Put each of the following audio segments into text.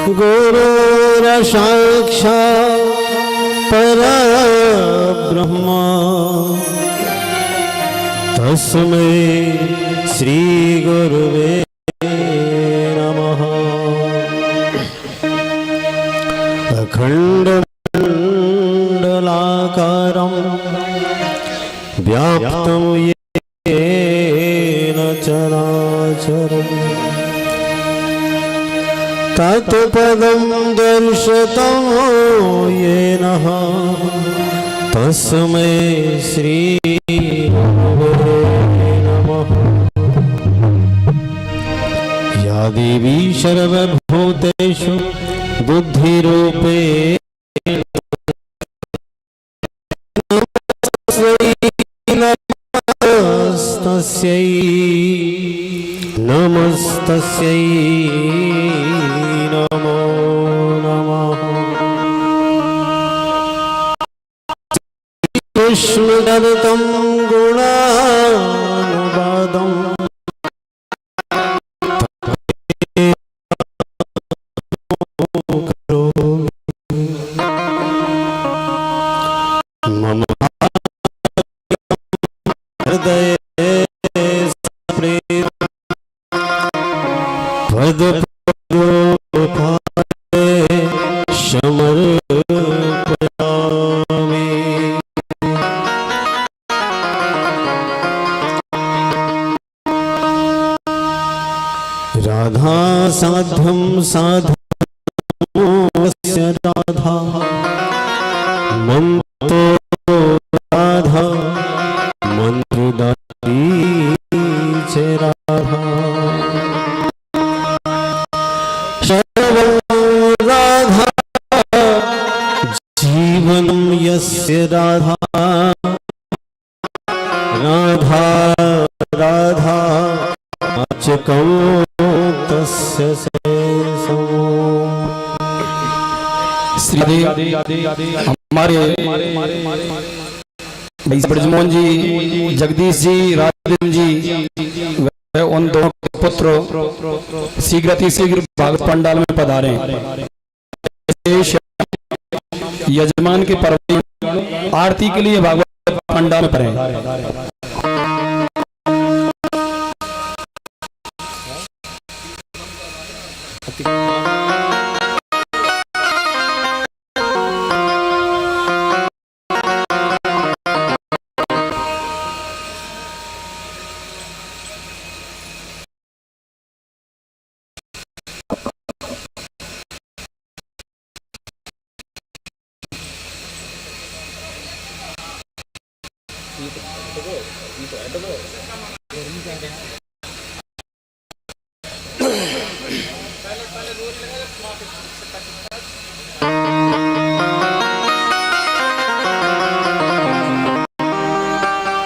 गुरुर साक्षात् परब्रह्म तस्मै श्री गुरुवे नमः। अखण्डमण्डलाकारं व्याप्तं येन चराचरम् तत्पदं दर्शितं येन तस्मै श्री गुरुवे नमः। या देवी सर्वभूतेषु बुद्धिरूपेण नमस्तस्यै नमस्तस्यै नमो नमः। कृष्णदत्तं गुणानुवादं मम हृदय पद समर्पयामि। राधा साध्यं साधनस्य राधा मंतो राधा मंत्रदात्री च राधा राधा जीवनं यस्य राधा राधा राधा अचकं तस्य शेषम्। श्री हमारे ब्रजमोहन जी, जगदीश जी, राजेंद्र जी उन दोनों पुत्र शीघ्र भागवत पंडाल में पधारे। यजमान के पर्व आरती के लिए भागवत पंडाल में पढ़े।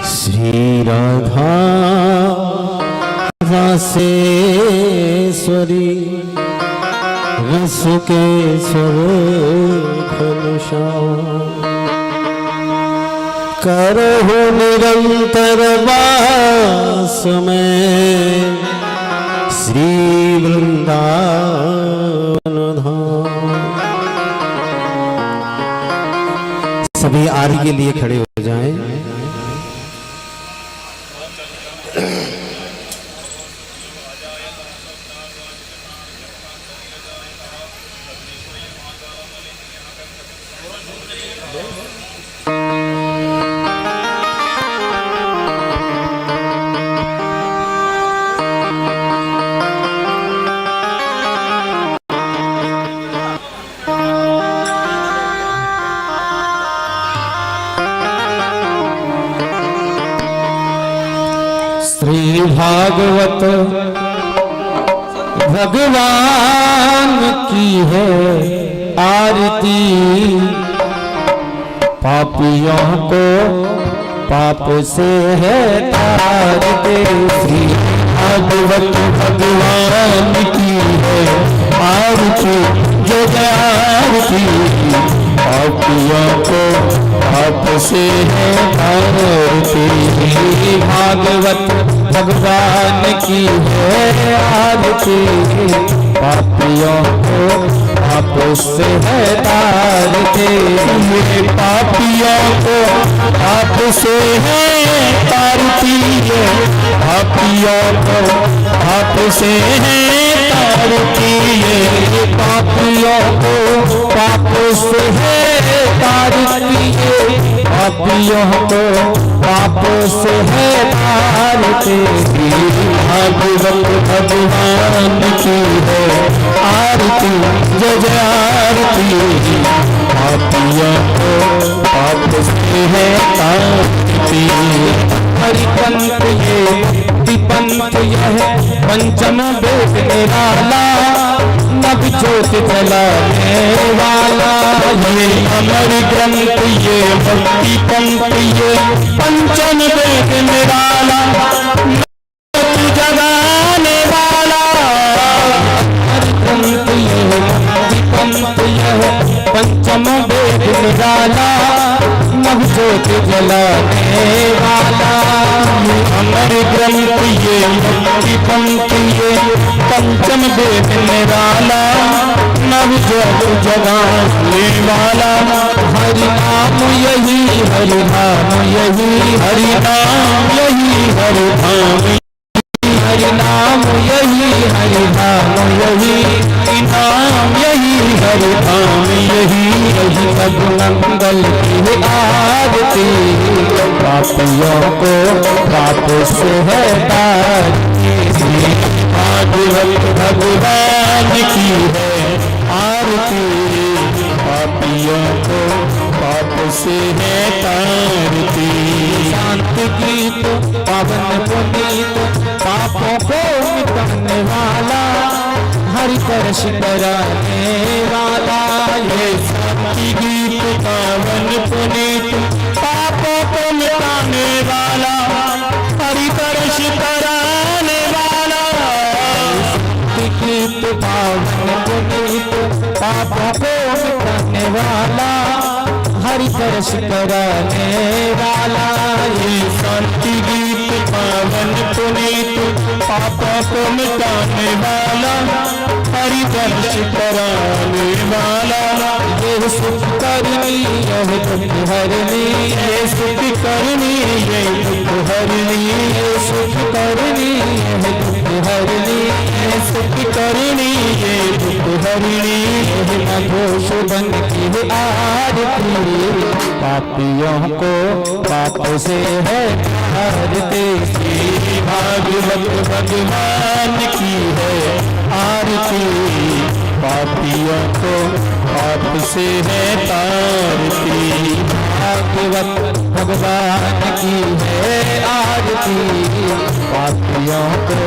श्री राधा रासेश्वरी रस के करहु निरंतर वास में श्री वृंदावन धाम। सभी आरती के लिए खड़े हो जाएं। श्री भागवत भगवान की है आरती, पापियों को पाप से है तारते। श्री भागवत भगवान की है आरती, जो आरती पापियों को पाप से है तारते। भागवत भगवान की है आरती, पापियों को पापों से है तारते, ये पापियों को पाप से है तारती है, पापियों को पाप से है तारती है, पापियों को पापों से है तारती है, पापियों को पापों से है तारते। भागवत भगवान की है आरती, जय जय आरती, पापियों को पाप से है तारती। हरिपंथ ये मुक्तिपंथ यह पंचम वेद निराला, नव ज्योत जलाने वाला, ये अमर ग्रंथ ये भक्ति पंथ ये पंचम वेद निराला, ज्योत जगाने वाला। ग्रंथ ये मुक्तिपंथ यह पंचम वेद निराला, नव ज्योत जलाने वाला, अमर ग्रंथ ये मुक्ति पंथ ये पंचम वेद निराला, नव ज्योत जगाने वाला। हरि नाम यही हरि नाम यही हरि नाम यही हरि धाम, हरि नाम यही हरि नाम यही नाम यही हरि धाम यही। यही सगुणमंगल की आरती, पापियों को पाप से है तारती। भागवत भगवान की है आरती, पापियों को पाप से है तारती। शांति गीत पावन पुनीत पापों को मिटाने वाला, हरि तरस कराने वाला, ये शांति गीत पावन पुनीत पापों को मिटाने वाला, हरि तरस कराने वाला। गीत पावन पुनीत पापों को मिटाने वाला, हरि तरस कराने वाला, ये शांति गीत पावन पुनीत पापों को मिटाने वाला, हरि दर्श कराने वाला। ये सुख करनी यह दुख हरनी, ये सुख करनी ये दुख हरनी, ये सुख करनी यह दुख हरनी, ये सुख करनी ये दुख हरनी। यह मधुसूदन की आरती, पापियों को पाप से है तारते। भागवत भगवान की है आरती, पापियों को पाप से है तारती। भागवत भगवान की है आरती, पापियों को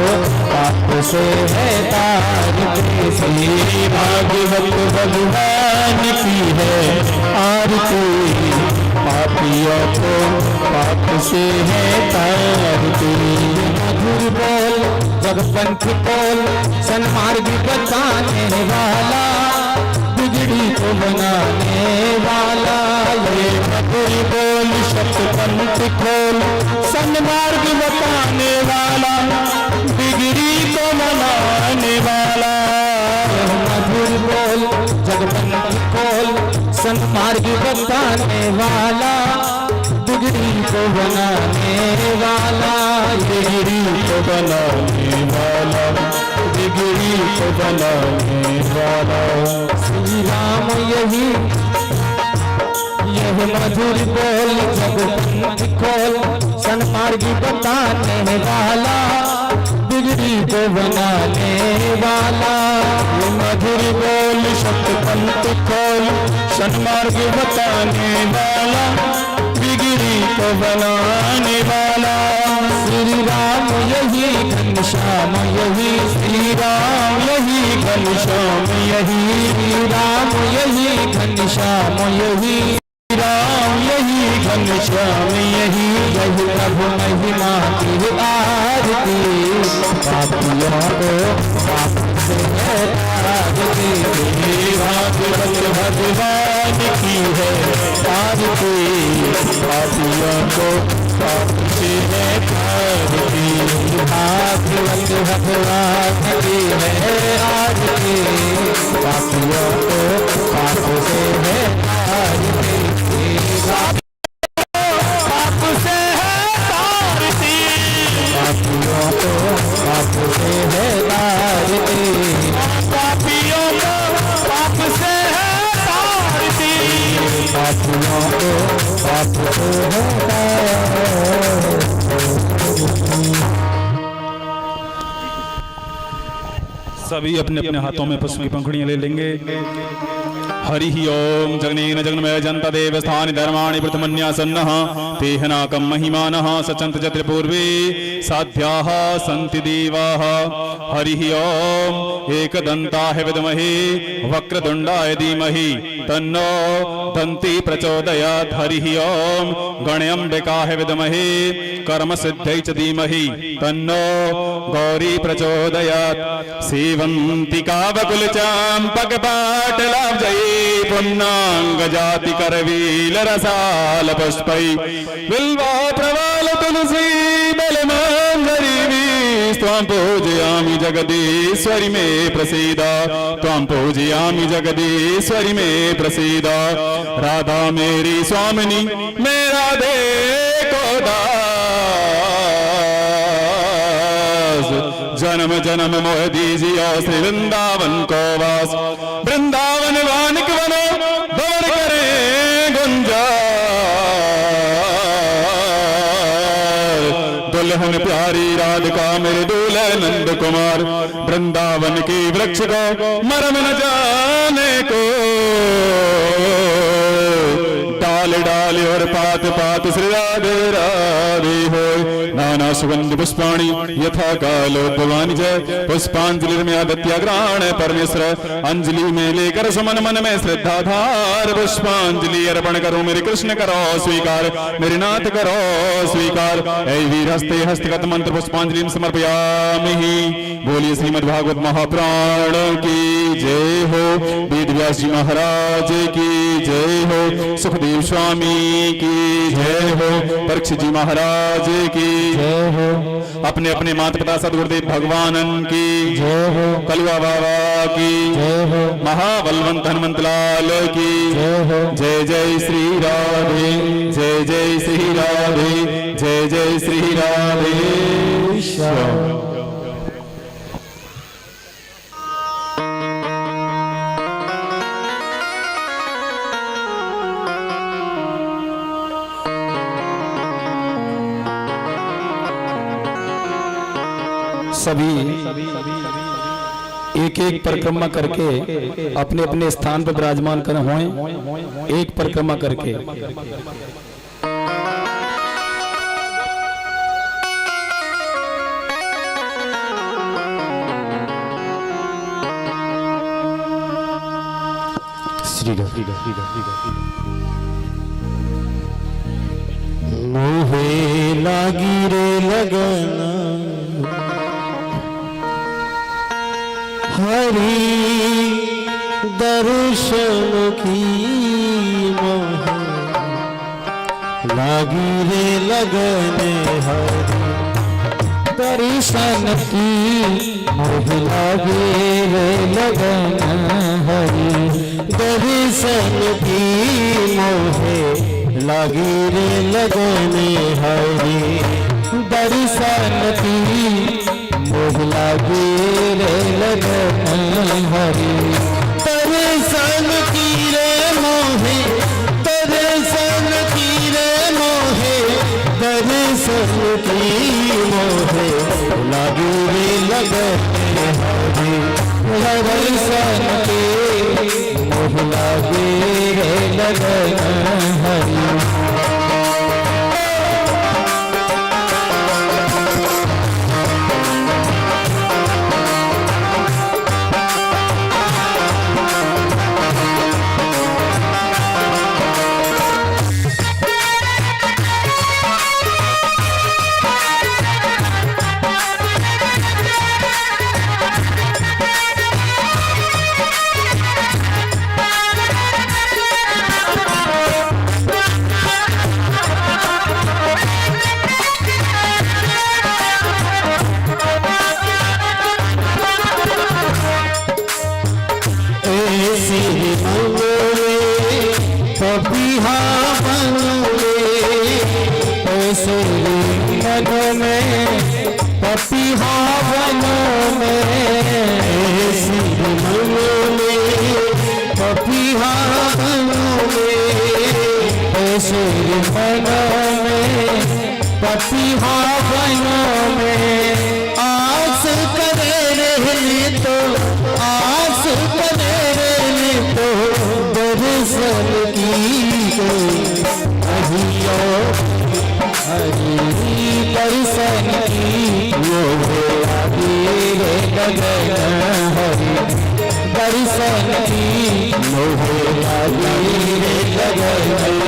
पाप से है तारती। भागवत भगवान की है आरती, पापियों को पाप से है तारती। मधुर बोल जगपंथ बोल सन्मार्ग बताने वाला, बिगड़ी को बनाने वाला, ये मधुर बोल सतपंथ खोल सन्मार्ग बताने वाला, बिगड़ी को बनाने वाला। मधुर बोल जगपंथ बोल सन्मार्ग बताने वाला, बिगड़ी को बनाने वाला, बिगड़ी को बनाने वाला, बिगड़ी को बनाने वाला। श्री राम यही यह मधुर बोल जगपंथ खोल सन्मार्ग बताने वाला, बिगड़ी को बनाने वाला। ये मधुर बोल सतपंथ खोल सन्मार्ग बताने वाला, बिगड़ी को बनाने वाला। श्री राम यही घनश्याम यही श्री राम यही घनश्याम यही, श्री राम यही घनश्याम यही, राम यही घनश्याम यही। यही प्रभु महिमा की आरती, पापियों को पाप से है तारती। भागवत भगवान की है आरती, पापियों को पाप से है तारती, भागवत भगवान की है आरती, पापियों को पाप से है तारती, पाप से है तारती, पापियों को पाप से है तारती, पापियों को पाप से है तारती, पापियों को पाप से है तारती। सभी अपने अपने हाथों में पुष्प की पंखुड़ियां ले लेंगे। हरि ओम जगनेन जगन्मय जनता देव स्थानि धर्माणि प्रथमन्यासन्नः तेहनाकं महिमानः सचन्त च त्रिपूर्वे साध्याः सन्ति देवाः। हरि ओम एकदन्ताय विद्महे वक्रतुण्डाय धीमहि तन्नो दन्ती प्रचोदयात्। हरि ओम गणाम्बिकाय विद्महे कर्मसिद्ध्यै च धीमहि तन्नो गौरी प्रचोदयात्। सेवन्तिकावकुलचाम्पकपाटलाब्जये पुन्नांगजाति करवील रसाल पुष्पै बिल्वा प्रवाल तुलसी बलमांगरीवी त्वां पूजयामि जगदीश्वरि मे प्रसीद त्वां पूजयामि जगदीश्वरि मे प्रसीद। राधा मेरी स्वामिनी मैं राधे को दास जन्म जन्म मोह दीजियो श्री वृंदावन को वास। वृंदावन वानिक बनो दौड़ करे गुंजार दुल्हन प्यारी राधिका मेरे दूल्हे नंद कुमार। वृंदावन की वृक्ष को मरम न जाने को डाल डाल और पात पात श्री राधे राधे हो। नाना सुगंध पुष्पाणि यथा कालोद्भवानि जय पुष्पांजलि में आदित्याग्रहण परमेश्वर। अंजलि में लेकर सुमन मन में श्रद्धाधार पुष्पांजलि अर्पण करो मेरे कृष्ण करो स्वीकार मेरे नाथ करो स्वीकार। ऐ वीर हस्ते हस्तगत मंत्र पुष्पांजलि समर्पयामि। बोलिए श्रीमद् भागवत महापुराण की जय हो। वेद व्यास जी महाराज की जय हो। सुखदेव स्वामी की जय हो। परीक्षित जी महाराज की जय हो। अपने अपने माता पिता सदगुरुदेव भगवान की जय हो। कलुआ बाबा की जय हो। महाबलवंत हनुमंत लाल की जय हो। जय जय श्री राधे जय जय श्री राधे जय जय श्री राधे। सभी एक एक परिक्रमा करके अपने अपने स्थान पर विराजमान कर हों। एक परिक्रमा करके श्री मोहे लागी रे लगना हरि दर्शन की मोहे लागी रे लगने हरि दर्शन की मोहे लागी रे लगना हरि दर्शन की मोहे लागी रे लगने हरि दर्शन की मोह लागी रे लगना हरि दर्शन की रे मोहे दर्शन की रे मोहे दर्शन की मोहे लागी रे लगने हरि दर्शन के मोह लागी रे लगना हरि। बनोगे ऐसे मन में पपिहा बनोगे ऐसे मन में पपिहा बनोगे ऐसे मन में पपिहा बनोगे आस करे रहने तो आस करे रहने तो दर्शन की अहियो हरि दर्शन की वो आगे गगन हरि दर्शन की मोह आगे गगन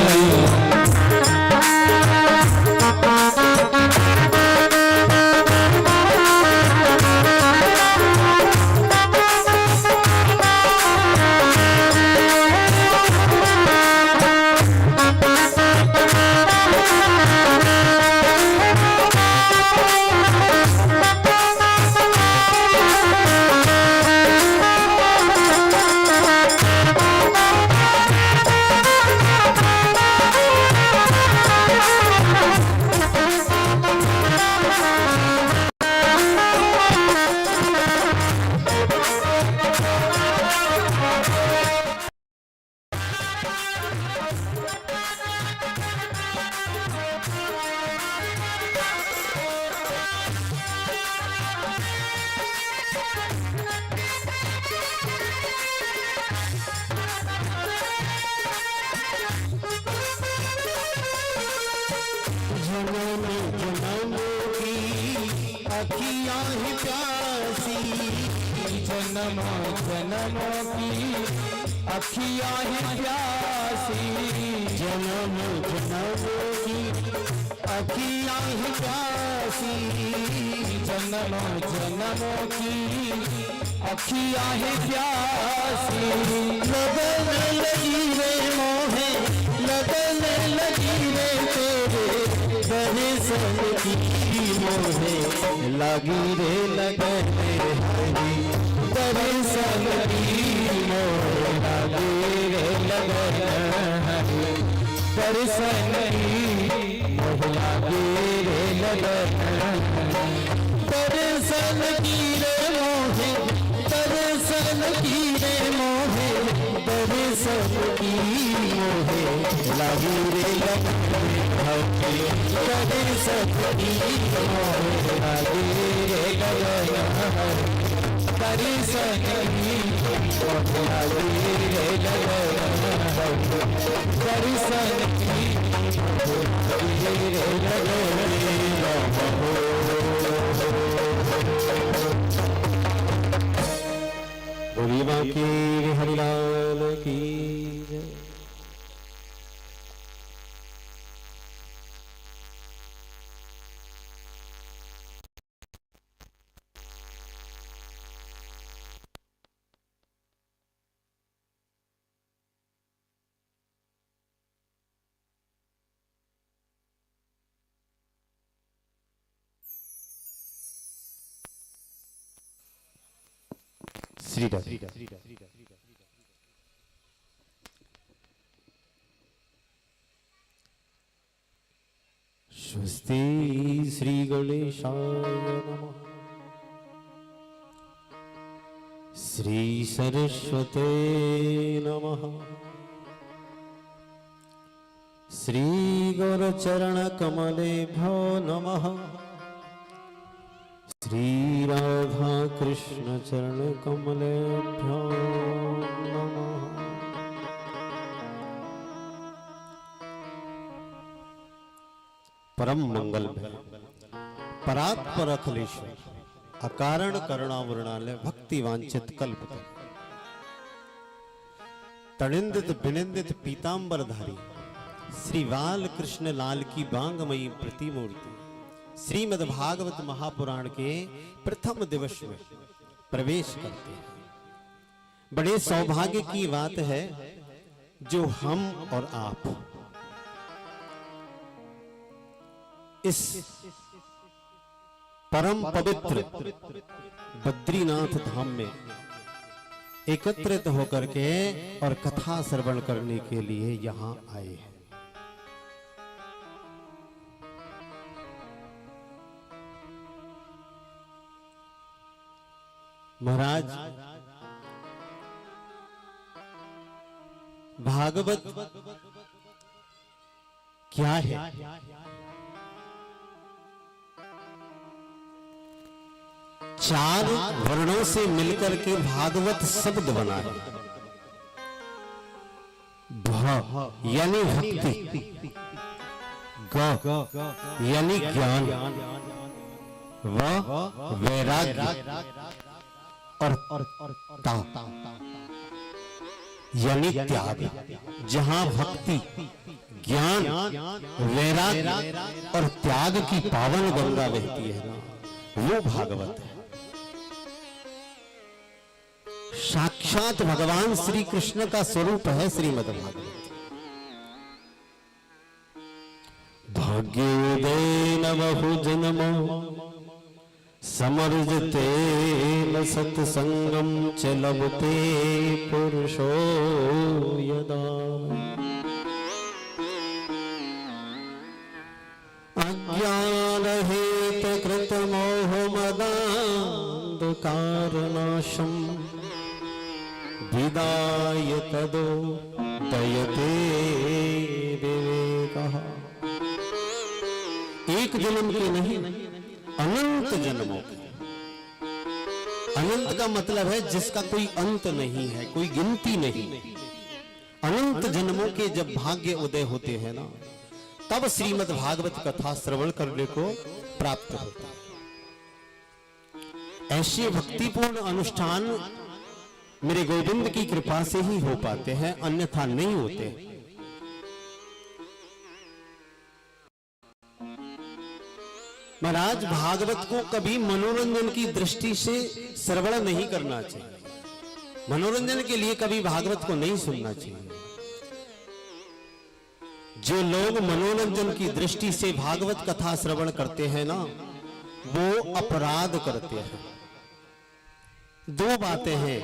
जन्मों की अखियाँ ही प्यासी जन्म जन्मों की अखियाँ ही प्यासी जन्मों जन्मों की अखियाँ ही प्यासी लगन लगी रे मोहे लगन लगी रे तेरे दर्शन की मोहे लगी रे लगन हरी दर्शन की मोह लगी रे लगन हरि दर्शन की मोह लगी रे लगन दर्शन की रे मोहे दर्शन की रे मोहे दर्शन की मोहे लगी रे लगन हरि दर्शन की मोह लगी रे लगन हरि दर्शन की मोह लगी रे लगन दर्शन की मोह लगी रे लगन बोली बाकी हरिलाल की जय। श्रीराम स्वस्ति श्री गणेशाय नमः श्री सरस्वते नमः श्री गौरचरण कमलेभ्यो नमः श्री राधा कृष्ण चरण कमलेभ्यो नमः। परम मंगल परात्पर अखिलेश्वर अकारण करुणावृणालय भक्ति वांछित कल्प तणिंदित विनिंदित पीतांबरधारी श्री बाल कृष्ण लाल की बांगमयी प्रतिमूर्ति श्रीमद् भागवत महापुराण के प्रथम दिवस में प्रवेश करते हैं। बड़े सौभाग्य की बात है जो हम और आप इस परम पवित्र बद्रीनाथ धाम में एकत्रित होकर के और कथा श्रवण करने के लिए यहां आए हैं। महाराज, भागवत क्या है? चार वर्णों से मिलकर के भागवत शब्द बना है। भ यानी भक्ति, ग यानी ज्ञान, व वैराग्य और ता यानी त्याग। जहां भक्ति, ज्ञान, वैराग्य और त्याग की पावन गंगा बहती है ना, वो भागवत है। साक्षात भगवान श्री कृष्ण का स्वरूप है श्रीमद् भागवत। भाग्योदयेन बहु जन्मो समर्जते न सत्संगम च लभते पुरुषो यदा। अज्ञानहेत कृत मोह मदान्धकारनाशं विदाय तदो दयते विवेकः। एक जन्म के नहीं, अनंत जन्मों के। अनंत का मतलब है जिसका कोई अंत नहीं है, कोई गिनती नहीं। अनंत जन्मों के जब भाग्य उदय होते हैं ना, तब श्रीमद् भागवत कथा श्रवण करने को प्राप्त होता है। ऐसे भक्तिपूर्ण अनुष्ठान मेरे गोविंद की कृपा से ही हो पाते हैं, अन्यथा नहीं होते। महाराज, भागवत को कभी मनोरंजन की दृष्टि से श्रवण नहीं करना चाहिए। मनोरंजन के लिए कभी भागवत को नहीं सुनना चाहिए। जो लोग मनोरंजन की दृष्टि से भागवत कथा श्रवण करते हैं ना, वो अपराध करते हैं। दो बातें हैं।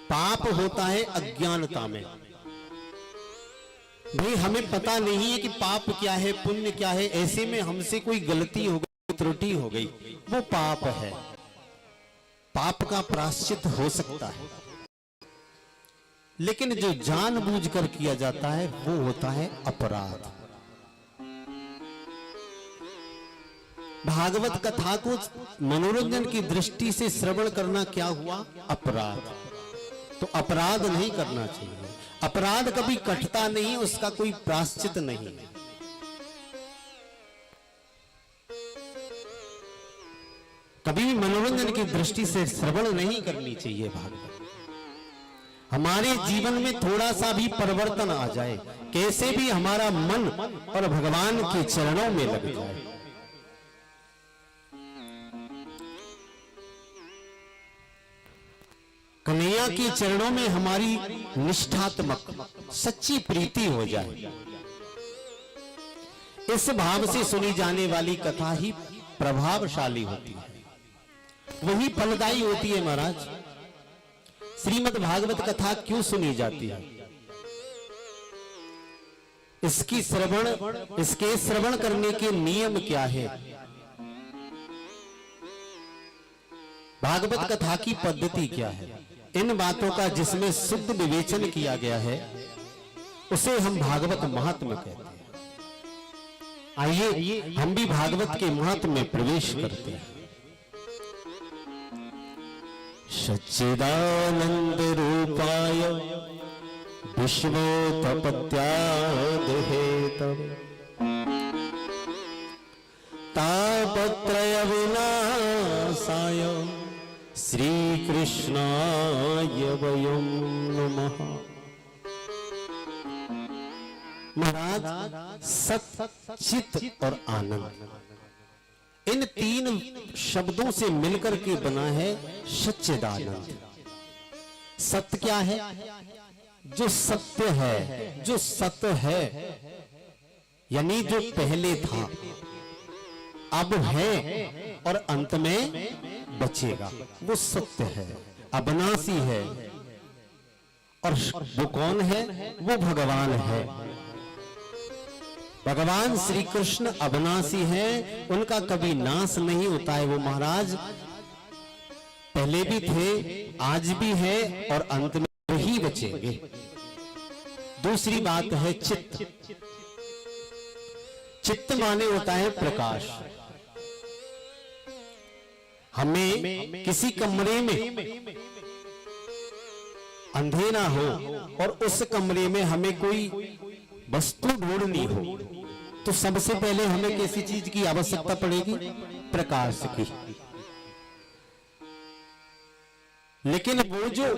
पाप होता है अज्ञानता में। भाई, हमें पता नहीं है कि पाप क्या है, पुण्य क्या है। ऐसे में हमसे कोई गलती हो गई, त्रुटि हो गई, वो पाप है। पाप का प्रायश्चित हो सकता है, लेकिन जो जानबूझकर किया जाता है वो होता है अपराध। भागवत कथा को मनोरंजन की दृष्टि से श्रवण करना क्या हुआ? अपराध। तो अपराध नहीं करना चाहिए। अपराध कभी कटता नहीं, उसका कोई प्रायश्चित नहीं। कभी भी मनोरंजन की दृष्टि से श्रवण नहीं करनी चाहिए भागवत। हमारे जीवन में थोड़ा सा भी परिवर्तन आ जाए, कैसे भी हमारा मन और भगवान के चरणों में लग जाए। कन्हैया के चरणों में हमारी निष्ठात्मक सच्ची प्रीति हो जाए, इस भाव से सुनी जाने वाली कथा ही प्रभावशाली होती है, वही फलदायी होती है। महाराज, श्रीमद् भागवत कथा क्यों सुनी जाती है? इसके श्रवण करने के नियम क्या है? भागवत कथा की पद्धति क्या है? इन बातों का जिसमें शुद्ध विवेचन किया गया है, उसे हम भागवत महात्म्य कहते हैं। आइए हम भी भागवत के महत्व में प्रवेश करते हैं। सच्चिदानंद रूपाय विश्वोत्पत्त्यादिहेतवे तापत्रय विनाशाय श्रीकृष्णाय वयं नमः। महाराज, सत, चित और आनंद, इन तीन शब्दों से मिलकर के बना है सच्चिदानंद। सत्य क्या है? जो सत्य है, जो सत्य है, यानी जो पहले था, अब है और अंत में बचेगा, वो सत्य है, अविनाशी है। और वो कौन है? वो भगवान है। भगवान श्री कृष्ण अविनाशी है, उनका कभी नाश नहीं होता है। वो महाराज पहले भी थे, आज भी है और अंत में ही बचेंगे। दूसरी बात है चित्त। चित्त माने होता है प्रकाश। हमें किसी कमरे में अंधेरा हो और उस कमरे में हमें कोई वस्तु ढूंढनी हो, तो सबसे पहले हमें किसी चीज की आवश्यकता पड़ेगी? प्रकाश की। लेकिन वो जो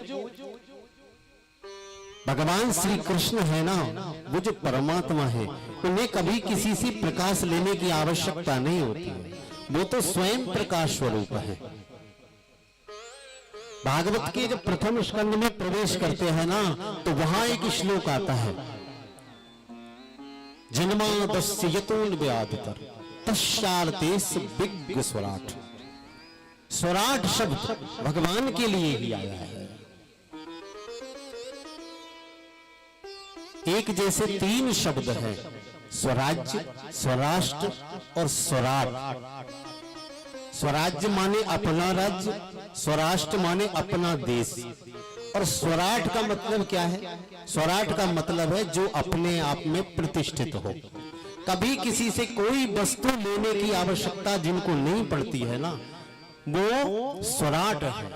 भगवान श्री कृष्ण है ना, वो जो परमात्मा है, उन्हें कभी किसी से प्रकाश लेने की आवश्यकता नहीं होती है। वो तो स्वयं प्रकाश स्वरूप है। भागवत के जब प्रथम स्कंद में प्रवेश करते हैं ना, तो वहां एक श्लोक आता है, जन्मादस्य यतोन व्याधितर तस्यार्तेस विज्ञ स्वराट। स्वराट शब्द भगवान के लिए ही आया है। एक जैसे तीन शब्द हैं, स्वराज्य, स्वराष्ट्र और स्वराट। स्वराज्य माने अपना राज्य, स्वराष्ट्र माने अपना देश, और स्वराट का मतलब क्या है? स्वराट का मतलब है जो अपने आप में प्रतिष्ठित हो। कभी किसी से कोई वस्तु लेने की आवश्यकता जिनको नहीं पड़ती है ना, वो स्वराट है।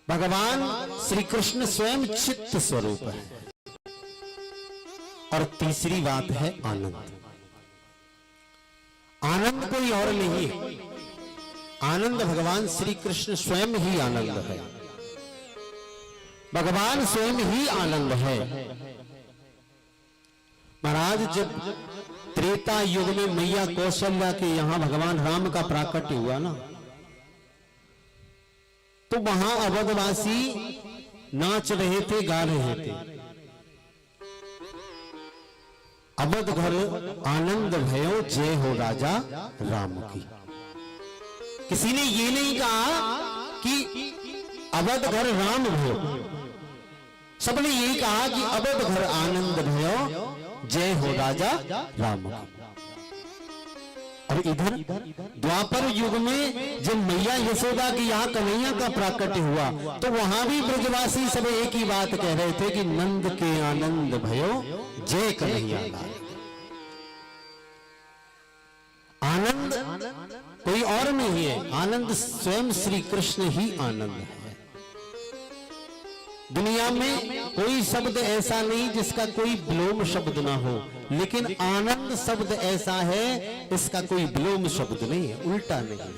भगवान श्री कृष्ण स्वयं चित्त स्वरूप है। और तीसरी बात है आनंद। आनंद कोई और नहीं है, आनंद भगवान श्री कृष्ण स्वयं ही आनंद है। भगवान स्वयं ही आनंद है। महाराज जब त्रेता युग में मैया कौशल्या के यहां भगवान राम का प्राकट्य हुआ ना, तो वहां अवधवासी नाच रहे थे, गा रहे थे, अवध घर आनंद भयो जय हो राजा राम की। किसी ने ये नहीं कहा कि अवध घर राम भयो, सबने यही कहा कि अवध घर आनंद भयो जय हो राजा राम की। और इधर द्वापर युग में जब मैया यशोदा की यहाँ कन्हैया का प्राकट्य हुआ, तो वहां भी ब्रजवासी सब एक ही बात कह रहे थे कि नंद के आनंद भयो जय कन्हैया लाल। आनंद कोई और नहीं है, आनंद स्वयं श्री कृष्ण ही आनंद है। दुनिया में कोई शब्द ऐसा नहीं जिसका कोई विलोम शब्द ना हो, लेकिन आनंद शब्द ऐसा है इसका कोई विलोम शब्द नहीं है, उल्टा नहीं है।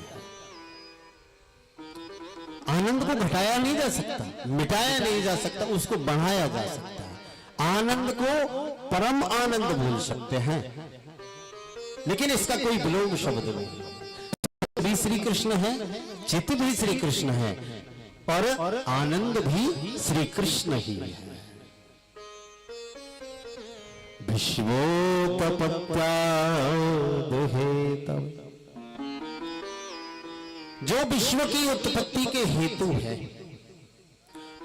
आनंद को घटाया नहीं जा सकता, मिटाया नहीं जा सकता, उसको बढ़ाया जा सकता है। आनंद को परम आनंद बोल सकते हैं, लेकिन इसका कोई विलोम शब्द नहीं। भी श्री कृष्ण है, चित्त भी श्री कृष्ण है, और आनंद भी श्री कृष्ण ही है। विश्वोत्पत्त्यादिहेतव, जो विश्व की उत्पत्ति के हेतु है।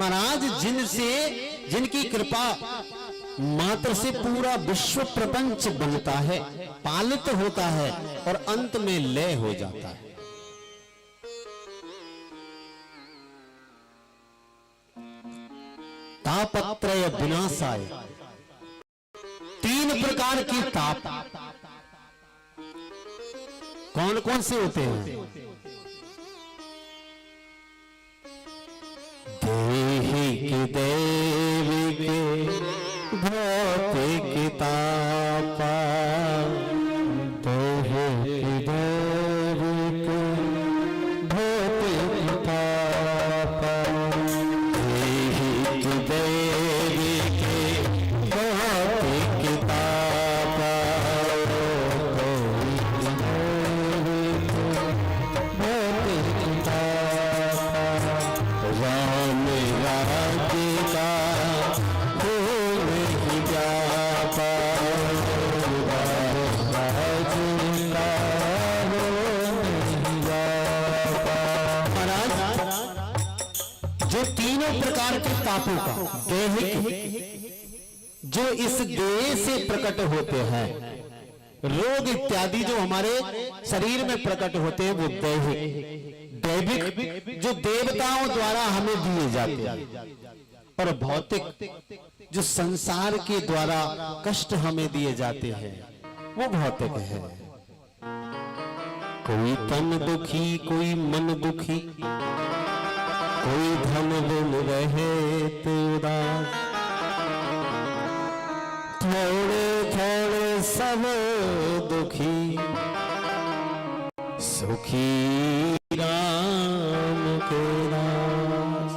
महाराज जिनसे, जिनकी कृपा मात्र से पूरा विश्व प्रपंच बनता है, पालित होता है और अंत में लय हो जाता है। तापत्रय विनाशाय, तीन प्रकार के ताप कौन कौन से होते हैं? देहि देवी भौतिक तापा, देहि देवी भौतिक तापा, देहि देवी भौतिक तापा, जो तीनों प्रकार के पापों का दैहिक जो इस देह से प्रकट होते हैं, रोग इत्यादि जो हमारे शरीर में प्रकट होते हैं, वो दैविक जो देवताओं द्वारा हमें दिए जाते हैं, और भौतिक जो संसार के द्वारा कष्ट हमें दिए जाते हैं, वो भौतिक है। कोई तन दुखी, कोई मन दुखी, कोई धन बिन रहे तो उदास, थोड़े थोड़े सब दुखी, सुखी राम के दास।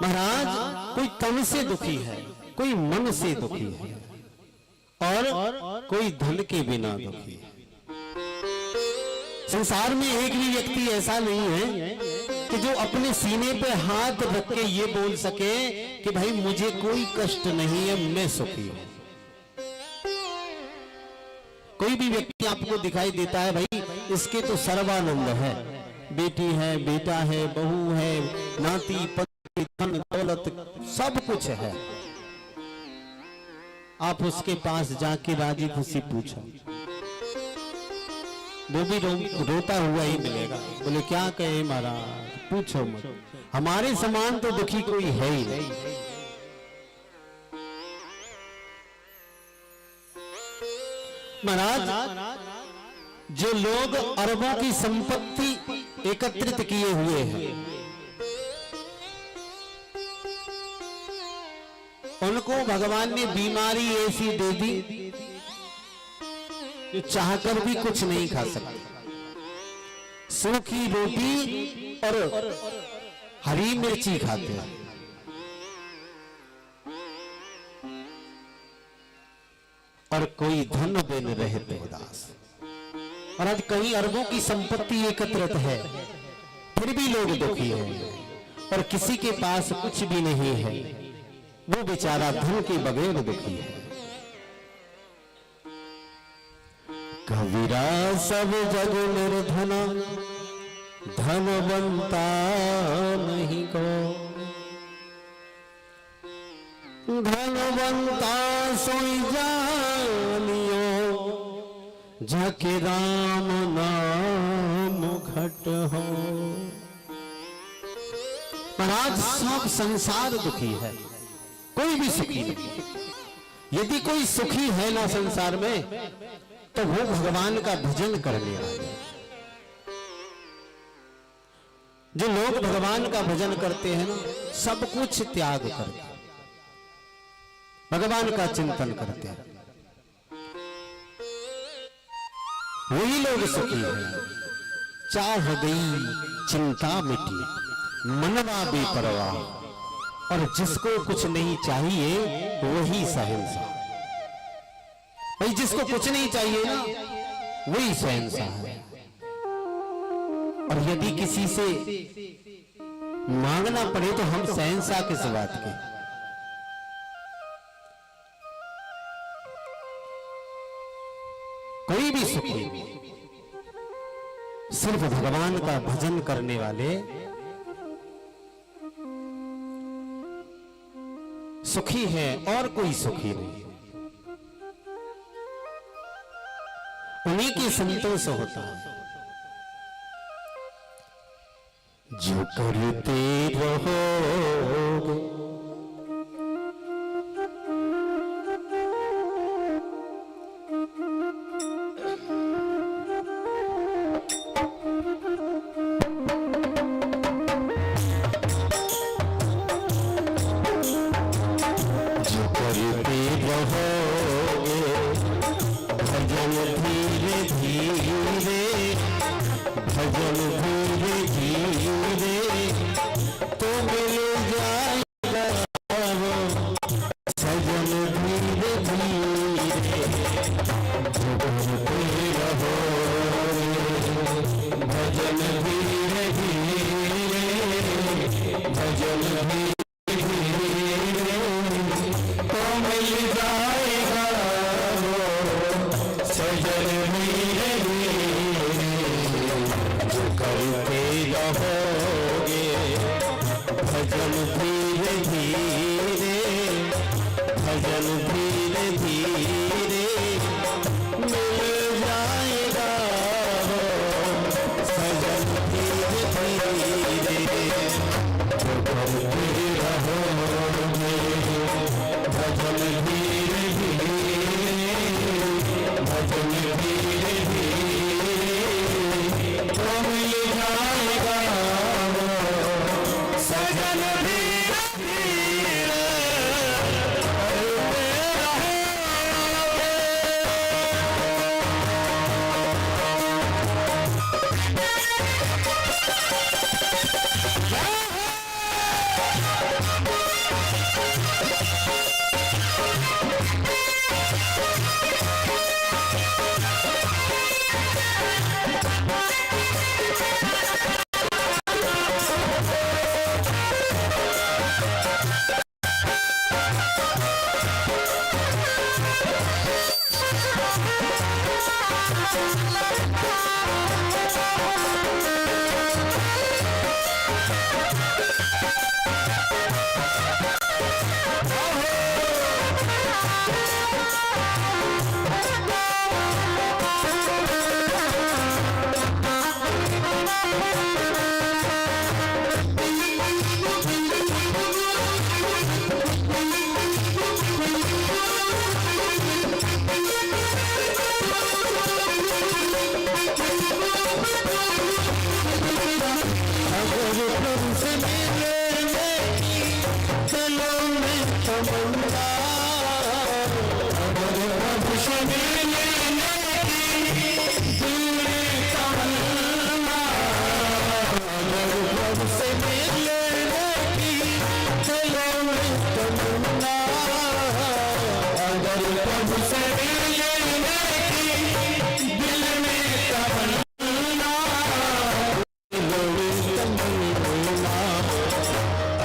महाराज, कोई तन से दुखी है, कोई मन से दुखी है, और कोई धन के बिना दुखी है। संसार में एक भी व्यक्ति ऐसा नहीं है कि जो अपने सीने पे हाथ रख के ये बोल सके कि भाई मुझे कोई कष्ट नहीं है, मैं सुखी हूं। कोई भी व्यक्ति आपको दिखाई देता है भाई इसके तो सर्वानंद है, बेटी है, बेटा है, बहू है, नाती पति, धन दौलत सब कुछ है, आप उसके पास जाके राजी खुशी पूछो, वो भी रोता हुआ ही मिलेगा। बोले क्या कहे महाराज, पूछो मत, हमारे समान तो दुखी कोई है ही नहीं। महाराज, जो लोग अरबों की संपत्ति एकत्रित किए हुए हैं, उनको भगवान ने बीमारी ऐसी दे दी जो चाहकर भी कुछ नहीं खा सकते। सूखी रोटी और हरी मिर्ची खाते हैं। और कोई धन बिन रहते उदास। और आज कई अरबों की संपत्ति एकत्रित है, फिर भी लोग दुखी हैं, और किसी के पास कुछ भी नहीं है, वो बेचारा धन के बगैर दुखी है। कबीरा सब जग निर्धना, धनवंता नहीं को, धनवंता सोई जानियो, जाके राम नाम घट हो। महाराज, सब संसार दुखी है, कोई भी सुखी नहीं। यदि कोई सुखी है ना संसार में, तो वो भगवान का भजन करने वाले। जो लोग भगवान का भजन करते हैं ना, सब कुछ त्याग करते हैं, भगवान का चिंतन करते हैं, वही लोग सुखी हैं। चाह गई चिंता मिटी, मनवा बेपरवाह, और जिसको कुछ नहीं चाहिए वही शहंशाह। भाई जिसको कुछ नहीं चाहिए ना, वही शहंशाह है। और यदि किसी से मांगना पड़े तो हम शहंशाह किस बात के। कोई भी सुखी, सिर्फ भगवान का भजन करने वाले सुखी है, और कोई सुखी नहीं। उन्हीं की संतोष होता है। जो करते रहोगे भजन धीरे धीरे, भजन धीरे धीरे मिल जाएगा हो, भजन धीरे धीरे जो करते रहोगे, भजन धीरे धीरे, भजन धीरे धीरे तो मिल जाएगा हो, सजन धीरे धीरे करते रहोगे।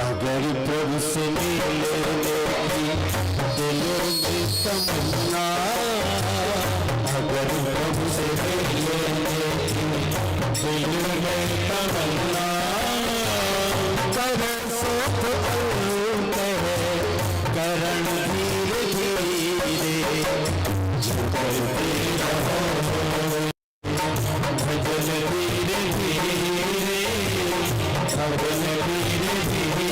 अगर प्रभु से मिलने की दिल में तमन्ना, अगर प्रभु से मिलने की दिल में तमन्ना, करो सो करण धीरे धीरे जो करते रहो, भजन धीरे धीरे, भजन धीरे धीरे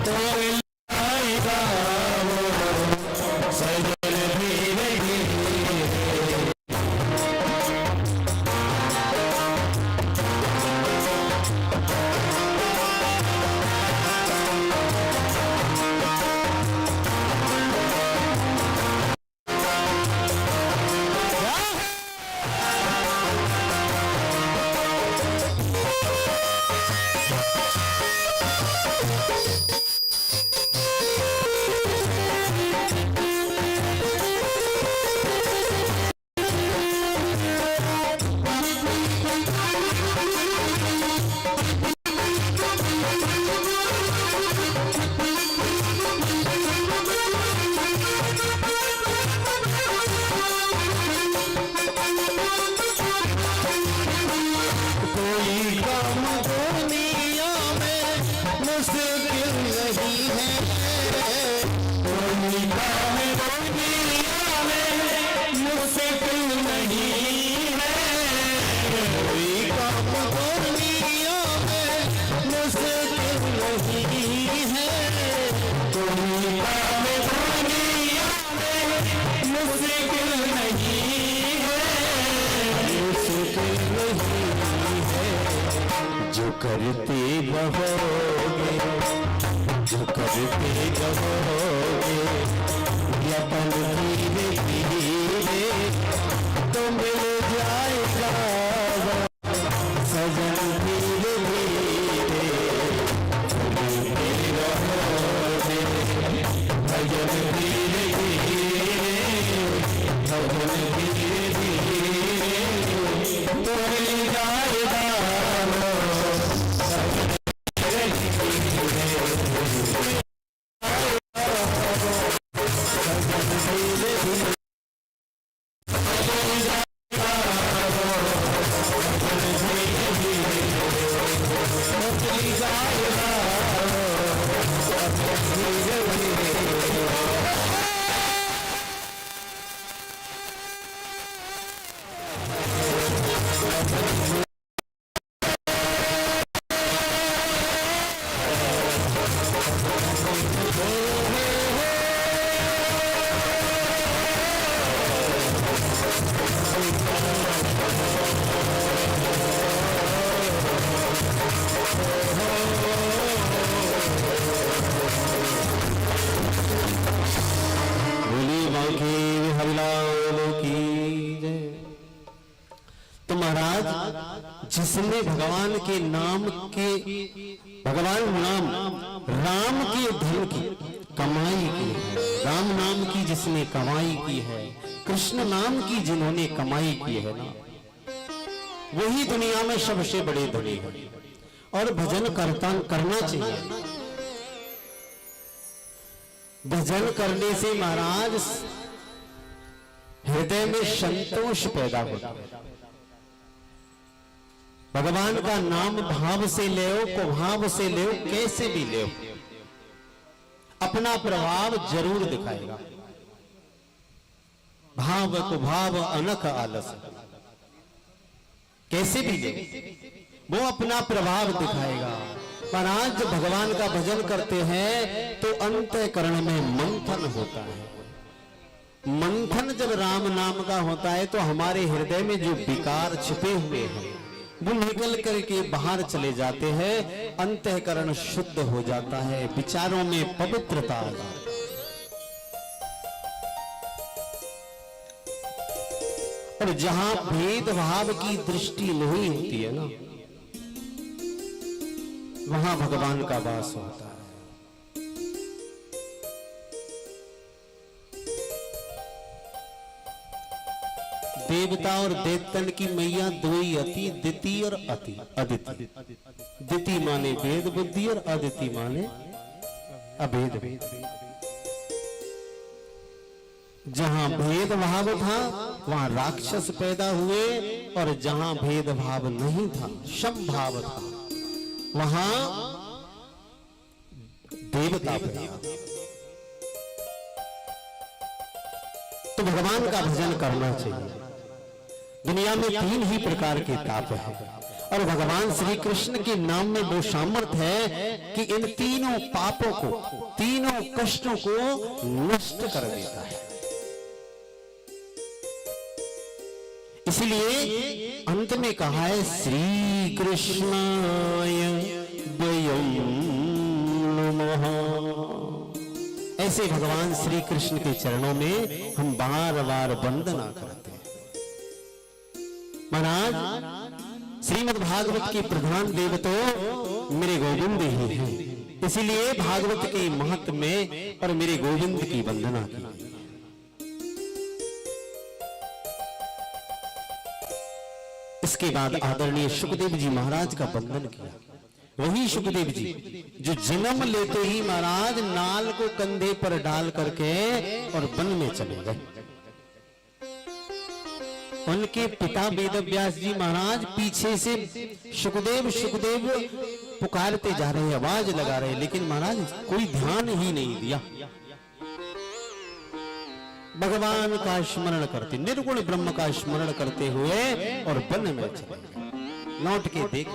तो आएगा वो, सजन धीरे धीरे। जो करते रहोगे, जो करते रहोगे, यपन धीरे धीरे तो मिल जाएगा सजन धीरे धीरे, करते रहोगे, भजन धीरे धीरे, भजन धीरे धीरे तो मिल जाएगा सजन धीरे भगवान के नाम के, भगवान नाम राम के धन की कमाई की है। राम नाम की जिसने कमाई की है, कृष्ण नाम की जिन्होंने कमाई की है ना, वही दुनिया में सबसे बड़े धनी है। और भजन करना चाहिए। भजन करने से महाराज हृदय में संतोष पैदा होता है। भगवान का नाम भाव से ले, कुभाव से ले, कैसे भी ले, अपना प्रभाव जरूर दिखाएगा। भाव कुभाव अनख आलस, कैसे भी ले वो अपना प्रभाव दिखाएगा। पर आज जब भगवान का भजन करते हैं तो अंतःकरण में मंथन होता है। मंथन जब राम नाम का होता है तो हमारे हृदय में जो विकार छिपे हुए हैं वो निकल करके बाहर चले जाते हैं। अंतःकरण शुद्ध हो जाता है, विचारों में पवित्रता आ जाती है। और जहां भेदभाव की दृष्टि नहीं होती है ना, वहां भगवान का वास होता है। देवता और देवतन की मैया दो ही अति, दिति और अति अदिति। दिति माने वेद बुद्धि और अदिति माने अभेद। जहां भेदभाव था वहां राक्षस पैदा हुए, और जहां भेदभाव नहीं था, समभाव था, वहां देवता पैदा। तो भगवान का भजन करना चाहिए। दुनिया में तीन ही प्रकार के ताप हैं, और भगवान श्री कृष्ण के नाम में वो सामर्थ्य है कि इन तीनों पापों को, तीनों कष्टों को नष्ट कर देता है। इसलिए अंत में कहा है श्री कृष्णाय वयम् नमः। ऐसे भगवान श्री कृष्ण के चरणों में हम बार बार वंदना करते हैं। महाराज श्रीमद् भागवत के प्रधान देव तो मेरे गोविंद ही हैं, इसीलिए भागवत के महत्व में और मेरे गोविंद की वंदना की। इसके बाद आदरणीय सुखदेव जी महाराज का वंदन किया। वही सुखदेव जी जो जन्म लेते ही महाराज नाल को कंधे पर डाल करके और वन में चले गए। उनके पिता वेदव्यास जी महाराज पीछे से सुखदेव सुखदेव पुकारते जा रहे, आवाज लगा रहे, लेकिन महाराज कोई ध्यान ही नहीं दिया। भगवान का स्मरण करते, निर्गुण ब्रह्म का स्मरण करते हुए और वन में चले। लौट के देख,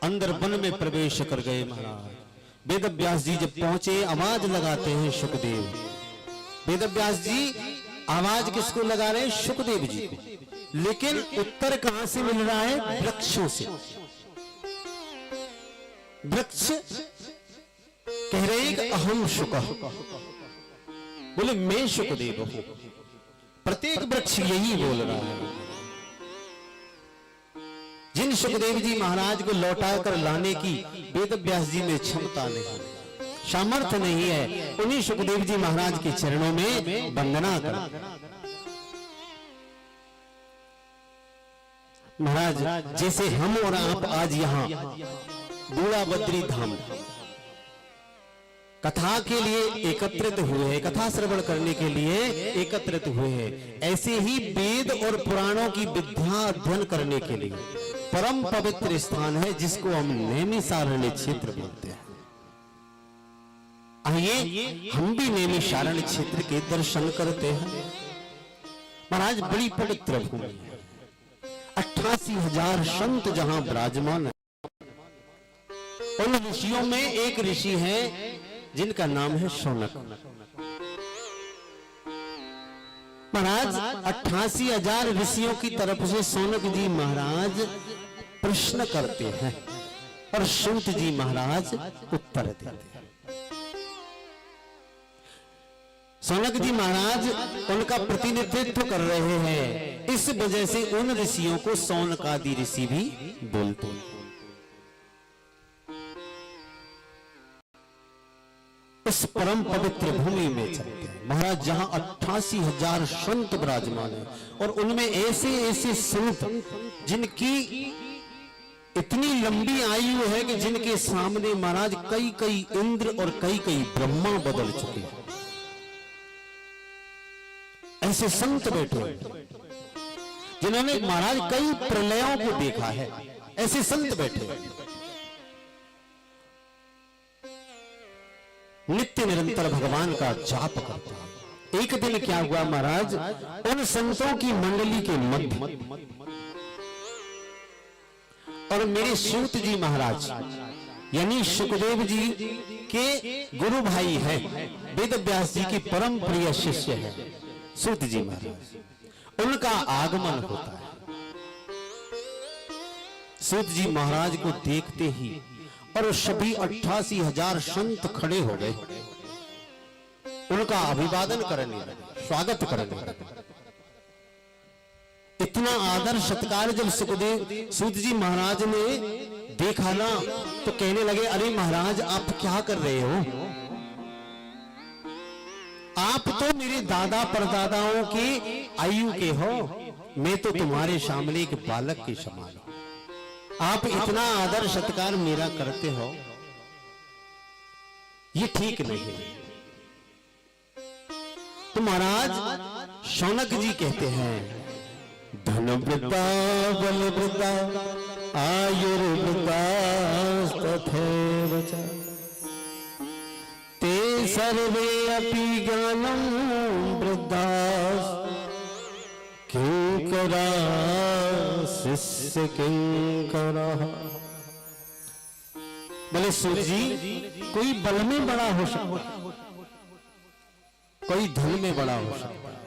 अंदर वन में प्रवेश कर गए महाराज। वेदव्यास जी जब पहुंचे, आवाज लगाते हैं सुखदेव। वेदव्यास जी आवाज किसको लगा रहे हैं? सुखदेव जी को। लेकिन उत्तर कहां से मिल रहा है? वृक्षों से। वृक्ष कह रहे हैं अहम शुक, बोले मैं सुखदेव हूं। प्रत्येक वृक्ष यही बोल रहा है। जिन सुखदेव जी महाराज को लौटा कर लाने की वेदव्यास जी में क्षमता नहीं, सामर्थ्य नहीं है, उन्हीं सुखदेव जी महाराज के चरणों में वंदना कर। महाराज जैसे हम और आप आज यहाँ बूढ़ा बद्री धाम कथा के लिए एकत्रित हुए हैं, कथा श्रवण करने के लिए एकत्रित हुए हैं, ऐसे ही वेद और पुराणों की विद्या अध्ययन करने के लिए परम पवित्र स्थान है जिसको हम नैमिषारण्य क्षेत्र बोलते हैं। आइए हम भी नैमिषारण्य क्षेत्र के दर्शन करते हैं। महाराज बड़ी पवित्र भूमि है, 88,000 संत जहां विराजमान है। उन ऋषियों में एक ऋषि है जिनका नाम है शौनक। महाराज 88,000 ऋषियों की तरफ से शौनक जी महाराज प्रश्न करते हैं और सूत जी महाराज उत्तर देते हैं। सौनक जी महाराज उनका प्रतिनिधित्व कर रहे हैं, इस वजह से उन ऋषियों को सौनकादि ऋषि भी बोलते हैं। उस परम पवित्र भूमि में चलते हैं महाराज, जहां 88,000 संत विराजमान है और उनमें ऐसे ऐसे संत जिनकी इतनी लंबी आयु है कि जिनके सामने महाराज कई कई इंद्र और कई कई ब्रह्मा बदल चुके हैं। ऐसे संत बैठे जिन्होंने महाराज कई प्रलयों को देखा है, ऐसे संत बैठे नित्य निरंतर भगवान का जाप करते हैं। एक दिन क्या हुआ महाराज, उन संतों की मंडली के मध्य और मेरे सूत जी महाराज यानी सुखदेव जी के गुरु भाई हैं, वेद व्यास जी की परम प्रिय शिष्य है सूत जी महाराज, उनका आगमन होता है। सूत जी महाराज को देखते ही और सभी 88,000 संत खड़े हो गए, उनका अभिवादन करने लगे, स्वागत करने लगे। इतना आदर सत्कार जब सुखदेव सूत जी महाराज ने देखा ना, तो कहने लगे, अरे महाराज आप क्या कर रहे हो? आप तो मेरे दादा परदादाओं की आयु के हो, मैं तो तुम्हारे सामने एक बालक के समान हूं। आप इतना आदर सत्कार मेरा करते हो, ये ठीक नहीं है। तो महाराज शौनक जी कहते हैं, धन वृद्धा बल वृद्धा आयुर्वृद्धा तथैव च ते सर्वे अपि ज्ञानं वृद्धा किंकरा शिष्य किंकरा। बोले सूत जी, कोई बल में बड़ा हो सकता है, कोई धन में बड़ा हो सकता है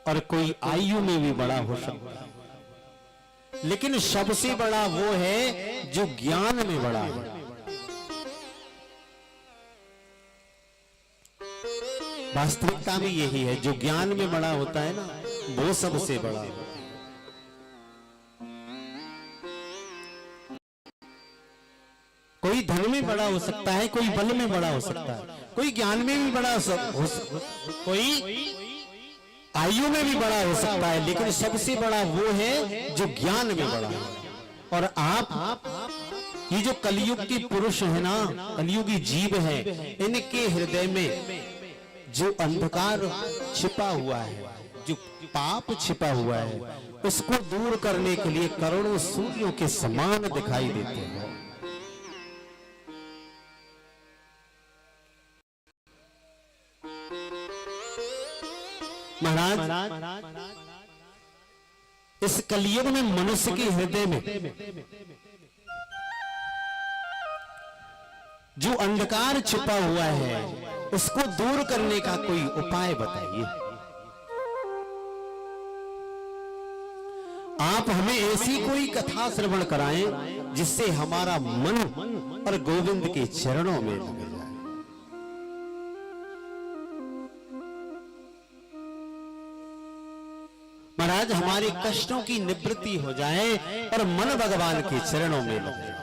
और कोई आयु में भी बड़ा हो सकता है, लेकिन सबसे बड़ा वो है जो ज्ञान में बड़ा है। वास्तविकता में यही है, जो ज्ञान में बड़ा होता है ना, वो सबसे बड़ा है। कोई धन में बड़ा हो सकता है, कोई बल में बड़ा हो सकता है, कोई ज्ञान में भी बड़ा कोई आयु में भी बड़ा हो सकता है, लेकिन सबसे बड़ा वो है जो ज्ञान में बड़ा है। और आप ये जो कलयुग के पुरुष है ना, कलयुगी जीव है, इनके हृदय में जो अंधकार छिपा हुआ है, जो पाप छिपा हुआ है, उसको दूर करने के लिए करोड़ों सूर्यों के समान दिखाई देते हैं। महाराज इस कलयुग में मनुष्य के हृदय में जो अंधकार छिपा हुआ है, उसको दूर करने का कोई उपाय बताइए। आप हमें ऐसी कोई कथा श्रवण कराएं जिससे हमारा मन और गोविंद के चरणों में लग जाए। महाराज हमारे कष्टों की निवृत्ति हो जाए और मन भगवान के चरणों में लग जाए।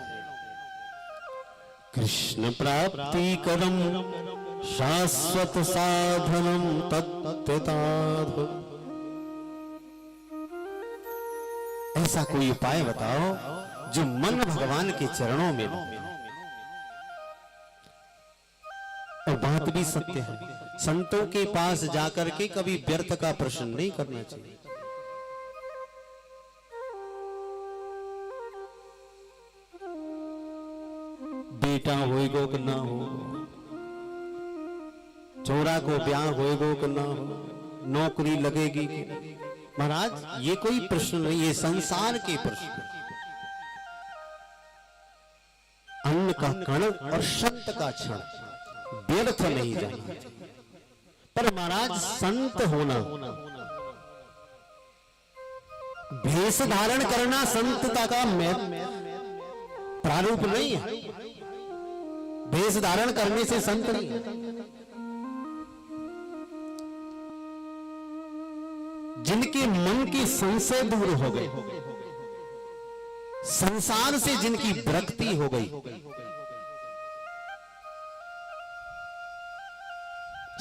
कृष्ण प्राप्ति करम शाश्वत साधनम तत्त्वताधु। ऐसा कोई उपाय बताओ जो मन भगवान के चरणों में लगे। और बात भी सत्य है, संतों के पास जाकर के कभी व्यर्थ का प्रश्न नहीं करना चाहिए। बेटा होएगो कि ना हो, छोरा को ब्याह होएगो कि ना हो, नौकरी लगेगी। महाराज ये कोई प्रश्न नहीं, ये संसार के प्रश्न। अन्न का कण और संत का क्षण व्यर्थ नहीं जाना। पर महाराज संत होना, भेष धारण करना संतता का प्रारूप नहीं है। भेष धारण करने से संत नहीं है। जिनके मन की संशय दूर हो गई, संसार से जिनकी विरक्ति हो गई,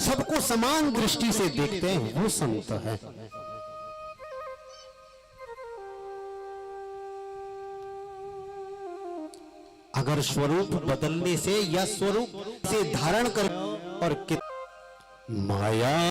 सबको समान दृष्टि से देखते हैं, वो संत है। अगर स्वरूप बदलने से या स्वरूप से धारण कर और माया